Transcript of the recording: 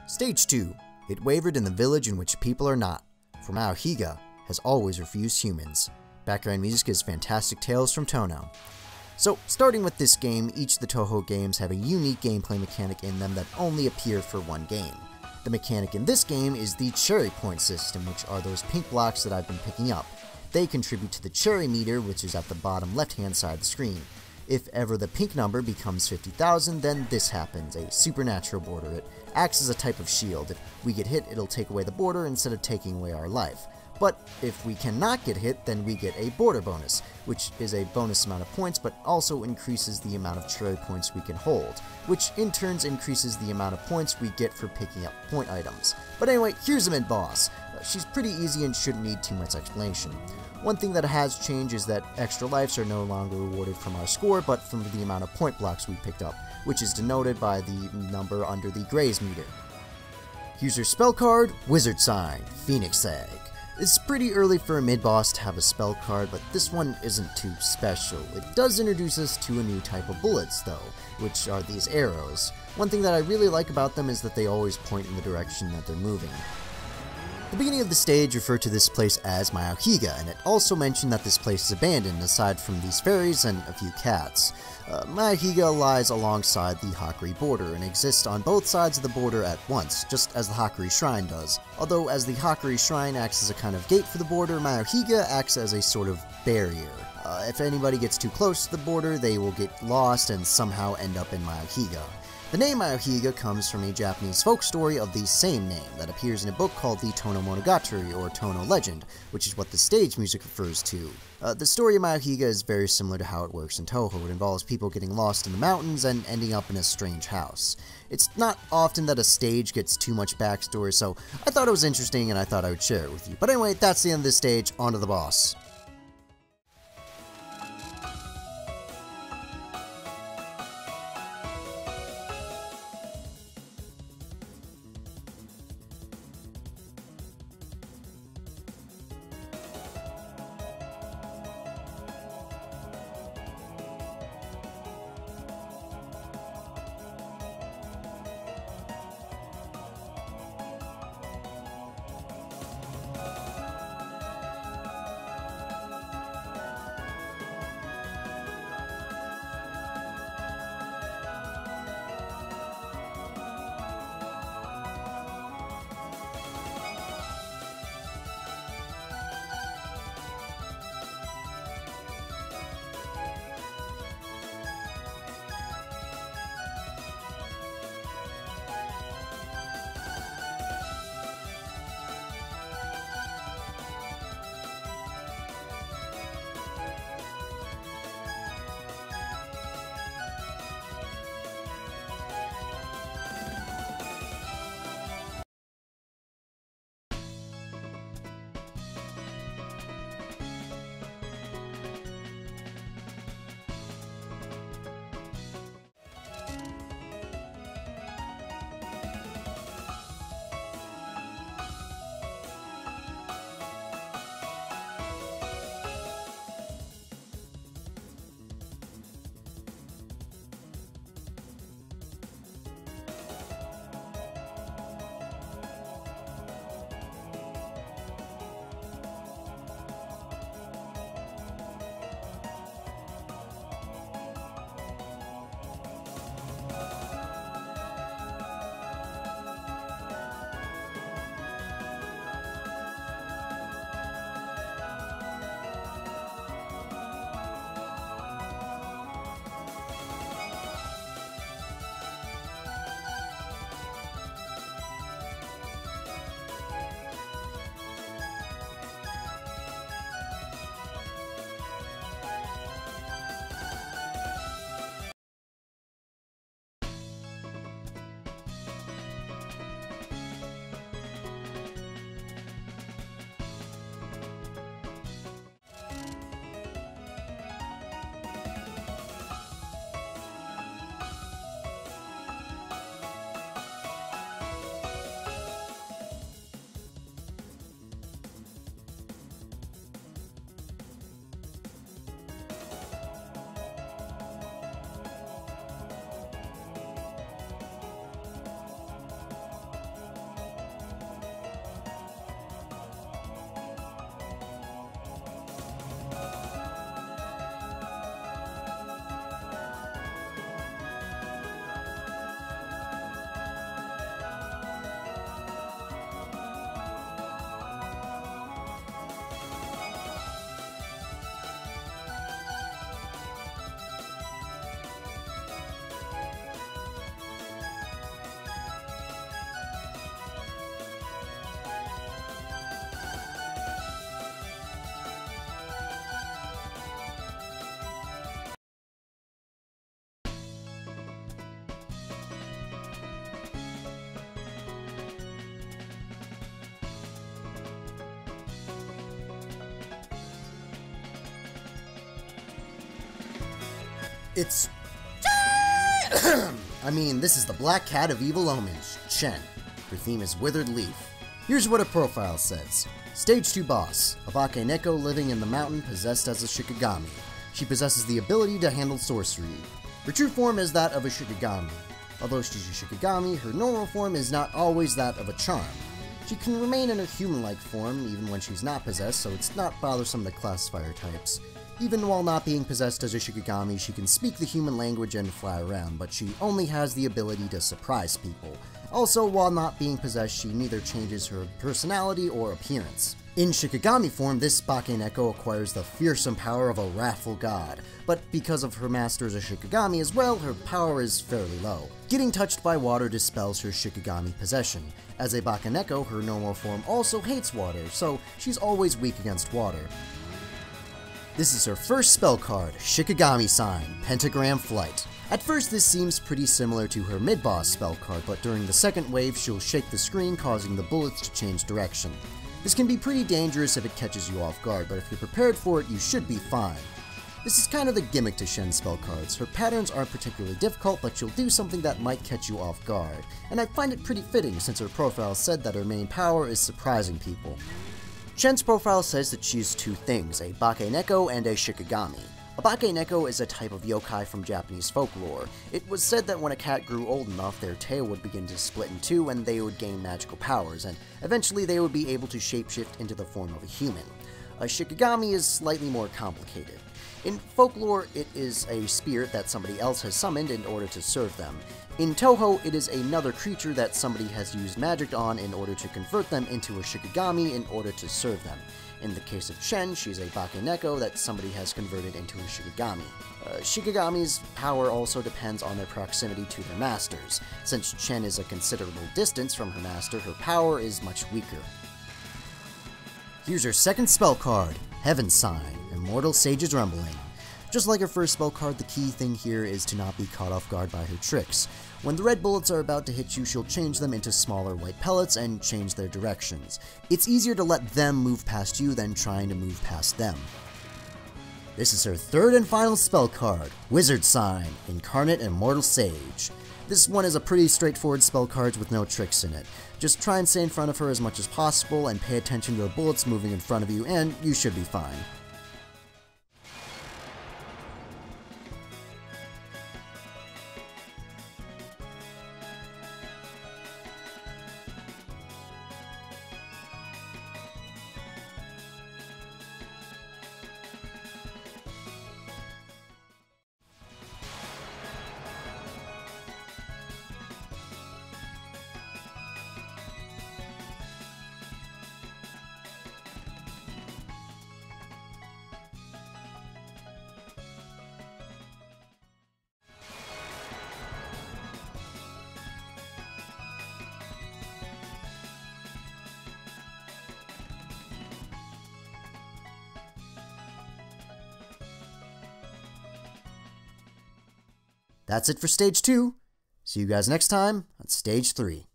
Stage 2. It wavered in the village in which people are not, for Mayohiga has always refused humans. Background music is Fantastic Tales from Touhou. So, starting with this game, each of the Touhou games have a unique gameplay mechanic in them that only appear for one game. The mechanic in this game is the cherry point system, which are those pink blocks that I've been picking up. They contribute to the cherry meter, which is at the bottom left-hand side of the screen. If ever the pink number becomes 50,000, then this happens, a supernatural border. It acts as a type of shield. If we get hit, it'll take away the border instead of taking away our life. But if we cannot get hit, then we get a border bonus, which is a bonus amount of points, but also increases the amount of cherry points we can hold, which in turn increases the amount of points we get for picking up point items. But anyway, here's the mid-boss. She's pretty easy and shouldn't need too much explanation. One thing that has changed is that extra lives are no longer rewarded from our score, but from the amount of point blocks we picked up, which is denoted by the number under the graze meter. Here's your spell card, Wizard Sign, Phoenix Egg. It's pretty early for a mid-boss to have a spell card, but this one isn't too special. It does introduce us to a new type of bullets, though, which are these arrows. One thing that I really like about them is that they always point in the direction that they're moving. The beginning of the stage referred to this place as Mayohiga, and it also mentioned that this place is abandoned, aside from these fairies and a few cats. Mayohiga lies alongside the Hakuri border and exists on both sides of the border at once, just as the Hakuri Shrine does. Although as the Hakuri Shrine acts as a kind of gate for the border, Mayohiga acts as a sort of barrier. If anybody gets too close to the border, they will get lost and somehow end up in Mayohiga. The name Mayohiga comes from a Japanese folk story of the same name that appears in a book called the Touhou Monogatari, or Touhou Legend, which is what the stage music refers to. The story of Mayohiga is very similar to how it works in Touhou. It involves people getting lost in the mountains and ending up in a strange house. It's not often that a stage gets too much backstory, so I thought it was interesting and I thought I would share it with you. But anyway, that's the end of this stage, on to the boss. It's... I mean, this is the Black Cat of Evil Omens, Chen. Her theme is Withered Leaf. Here's what her profile says. Stage 2 boss, a Bakeneko living in the mountain possessed as a Shikigami. She possesses the ability to handle sorcery. Her true form is that of a Shikigami. Although she's a Shikigami, her normal form is not always that of a charm. She can remain in her human-like form even when she's not possessed, so it's not bothersome to classify her types. Even while not being possessed as a Shikigami, she can speak the human language and fly around, but she only has the ability to surprise people. Also, while not being possessed, she neither changes her personality or appearance. In Shikigami form, this Bakeneko acquires the fearsome power of a wrathful god, but because of her master as a Shikigami as well, her power is fairly low. Getting touched by water dispels her Shikigami possession. As a Bakeneko, her normal form also hates water, so she's always weak against water. This is her first spell card, Shikigami Sign, Pentagram Flight. At first this seems pretty similar to her mid-boss spell card, but during the second wave she'll shake the screen, causing the bullets to change direction. This can be pretty dangerous if it catches you off guard, but if you're prepared for it, you should be fine. This is kind of the gimmick to Shen's spell cards. Her patterns aren't particularly difficult, but she'll do something that might catch you off guard. And I find it pretty fitting since her profile said that her main power is surprising people. Shen's profile says that she's two things, a Bakeneko and a Shikigami. A Bakeneko is a type of yokai from Japanese folklore. It was said that when a cat grew old enough, their tail would begin to split in two and they would gain magical powers, and eventually they would be able to shapeshift into the form of a human. A Shikigami is slightly more complicated. In folklore, it is a spirit that somebody else has summoned in order to serve them. In Touhou, it is another creature that somebody has used magic on in order to convert them into a Shikigami in order to serve them. In the case of Chen, she's a Bakeneko that somebody has converted into a Shikigami. Shikigami's power also depends on their proximity to their masters. Since Chen is a considerable distance from her master, her power is much weaker. Here's her second spell card, Heaven Sign, Immortal Sage's Rumbling. Just like her first spell card, the key thing here is to not be caught off guard by her tricks. When the red bullets are about to hit you, she'll change them into smaller white pellets and change their directions. It's easier to let them move past you than trying to move past them. This is her third and final spell card, Wizard Sign, Incarnate Immortal Sage. This one is a pretty straightforward spell card with no tricks in it. Just try and stay in front of her as much as possible and pay attention to the bullets moving in front of you and you should be fine. That's it for Stage 2. See you guys next time on Stage 3.